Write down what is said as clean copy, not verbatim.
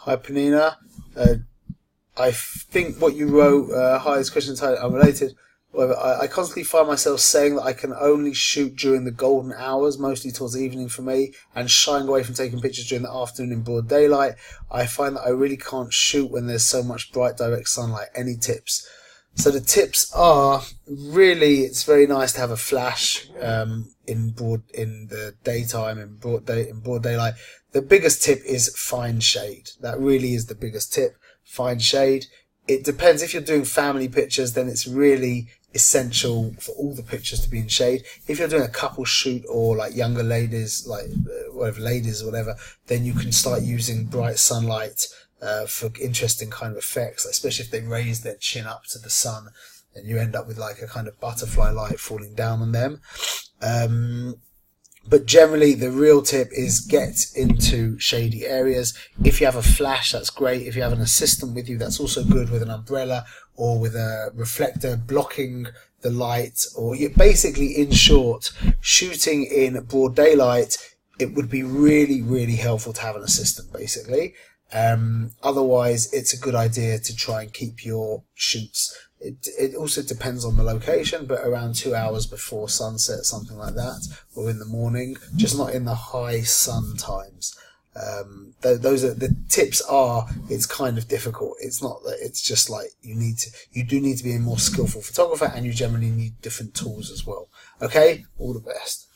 Hi, Panina. I think what you wrote, hi, this question is unrelated. However, I constantly find myself saying that I can only shoot during the golden hours, mostly towards the evening for me, and shying away from taking pictures during the afternoon in broad daylight. I find that I really can't shoot when there's so much bright direct sunlight. Any tips? So the tips are really, it's very nice to have a flash in the daytime in broad daylight. The biggest tip is find shade. That really is the biggest tip. Find shade. It depends. If you're doing family pictures, then it's really essential for all the pictures to be in shade. If you're doing a couple shoot or like younger ladies, ladies or whatever, then you can start using bright sunlight for interesting kind of effects, especially if they raise their chin up to the sun, and you end up with like a kind of butterfly light falling down on them. But generally, the real tip is get into shady areas. If you have a flash, that's great. If you have an assistant with you, that's also good, with an umbrella or with a reflector blocking the light. Or basically, in short, shooting in broad daylight, it would be really, really helpful to have an assistant, basically. Otherwise, it's a good idea to try and keep your shoots. It also depends on the location, but around 2 hours before sunset, something like that, or in the morning, just not in the high sun times. Those are the tips. It's kind of difficult. It's not that it's just like you do need to be a more skillful photographer, and you generally need different tools as well. Okay, all the best.